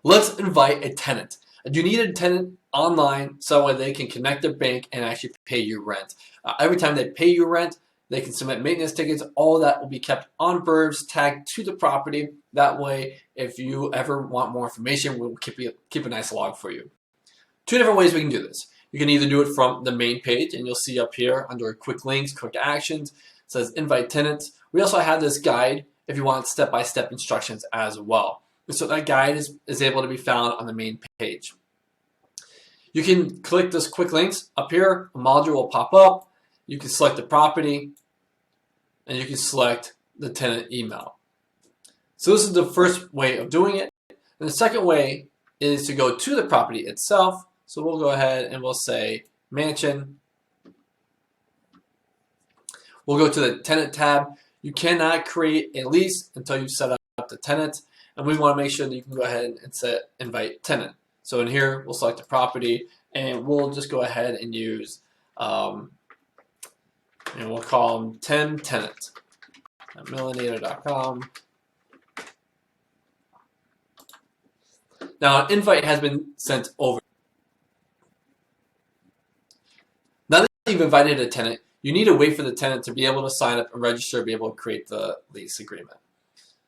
Let's invite a tenant. You need a tenant online so that they can connect their bank and actually pay you rent. Every time they pay you rent, they can submit maintenance tickets. All of that will be kept on Burbz, tagged to the property. That way, if you ever want more information, we'll keep a nice log for you. Two different ways we can do this. You can either do it from the main page, and you'll see up here under quick links, quick actions, it says invite tenants. We also have this guide if you want step-by-step instructions as well. So that guide is able to be found on the main page. You can click this quick links up here. A module will pop up. You can select the property, and you can select the tenant email. So this is the first way of doing it. And the second way is to go to the property itself. So we'll go ahead and we'll say mansion. We'll go to the tenant tab. You cannot create a lease until you've set up the tenant. And we want to make sure that you can go ahead and set invite tenant. So in here, we'll select the property, and we'll just go ahead and use, and we'll call them 10 tenant at millinator.com. Now, an invite has been sent over. Now that you've invited a tenant, you need to wait for the tenant to be able to sign up and register, be able to create the lease agreement.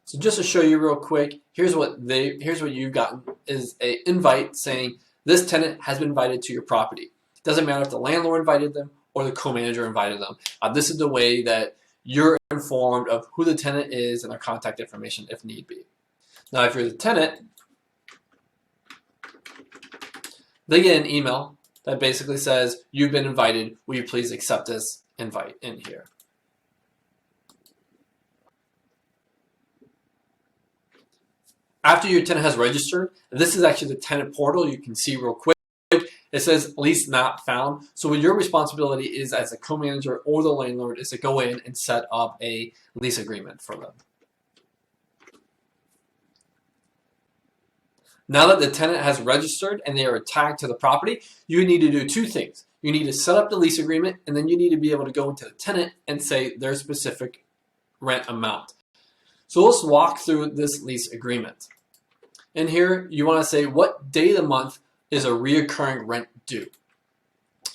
So just to show you real quick, here's what you've gotten is an invite saying this tenant has been invited to your property. It doesn't matter if the landlord invited them or the co-manager invited them. This is the way that you're informed of who the tenant is and their contact information if need be. Now, if you're the tenant, they get an email that basically says, you've been invited. Will you please accept this invite in here? After your tenant has registered, this is actually the tenant portal. You can see real quick. It says lease not found. So what your responsibility is as a co-manager or the landlord is to go in and set up a lease agreement for them. Now that the tenant has registered and they are tagged to the property, you need to do two things. You need to set up the lease agreement, and then you need to be able to go into the tenant and say their specific rent amount. So let's walk through this lease agreement. In here, you want to say what day of the month is a reoccurring rent due.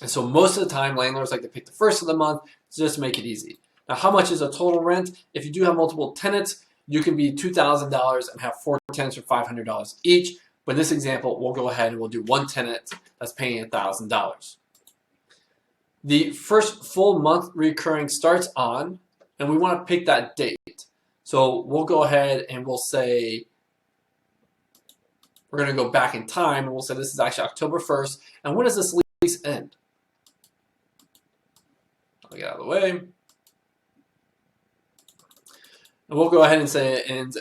And so most of the time, landlords like to pick the first of the month to just make it easy. Now, how much is a total rent? If you do have multiple tenants, you can be $2,000 and have 4 tenants for $500 each. But in this example, we'll go ahead and we'll do one tenant that's paying $1,000. The first full month recurring starts on, and we want to pick that date. So we'll go ahead and we'll say, we're going to go back in time, and we'll say this is actually October 1st. And when does this lease end? I'll get out of the way. And we'll go ahead and say it ends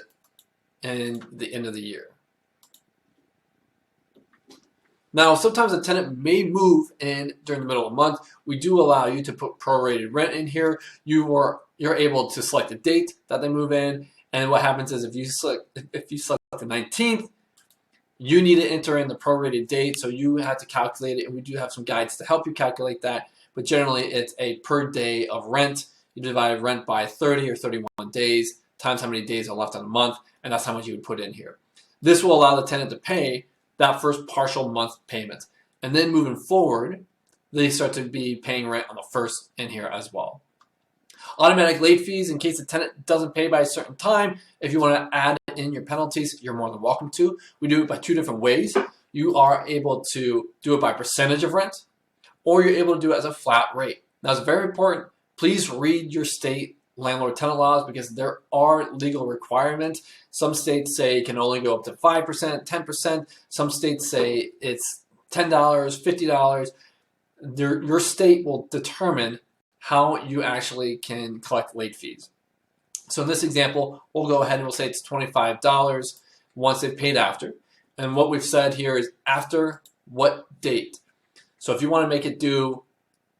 in the end of the year. Now, sometimes a tenant may move in during the middle of the month. We do allow you to put prorated rent in here. You're able to select the date that they move in, and what happens is if you select the 19th, you need to enter in the prorated date, so you have to calculate it, and we do have some guides to help you calculate that. But generally, it's a per day of rent. You divide rent by 30 or 31 days times how many days are left on the month, and that's how much you would put in here. This will allow the tenant to pay that first partial month payment. And then moving forward, they start to be paying rent on the first in here as well. Automatic late fees in case the tenant doesn't pay by a certain time. If you want to add in your penalties, you're more than welcome to. We do it by two different ways. You are able to do it by percentage of rent, or you're able to do it as a flat rate. Now, it's very important. Please read your state landlord-tenant laws because there are legal requirements. Some states say it can only go up to 5%, 10%. Some states say it's $10, $50. Your state will determine how you actually can collect late fees. So in this example, we'll go ahead and we'll say it's $25 once they've paid after. And what we've said here is after what date. So if you want to make it due,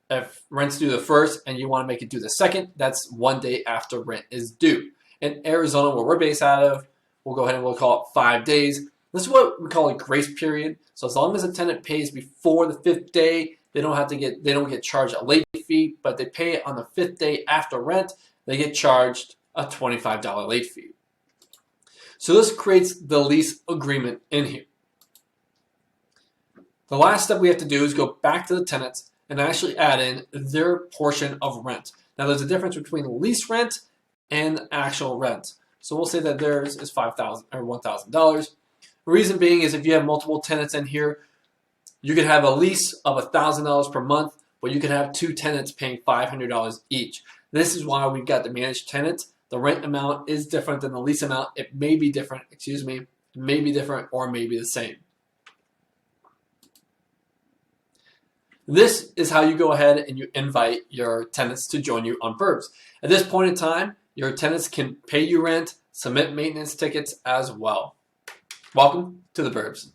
if rent's due the 1st and you want to make it due the 2nd, that's 1 day after rent is due. In Arizona, where we're based out of, we'll go ahead and we'll call it 5 days. This is what we call a grace period. So as long as a tenant pays before the 5th day, they don't get charged a late fee, but they pay it on the 5th day after rent, they get charged a $25 late fee. So this creates the lease agreement in here. The last step we have to do is go back to the tenants and actually add in their portion of rent. Now there's a difference between lease rent and actual rent. So we'll say that theirs is $5,000 or $1,000. The reason being is if you have multiple tenants in here, you could have a lease of $1,000 per month, but you could have 2 tenants paying $500 each. This is why we've got the managed tenant. The rent amount is different than the lease amount. It may be different, it may be different or may be the same. This is how you go ahead and you invite your tenants to join you on Burbz. At this point in time, your tenants can pay you rent, submit maintenance tickets as well. Welcome to the Burbz.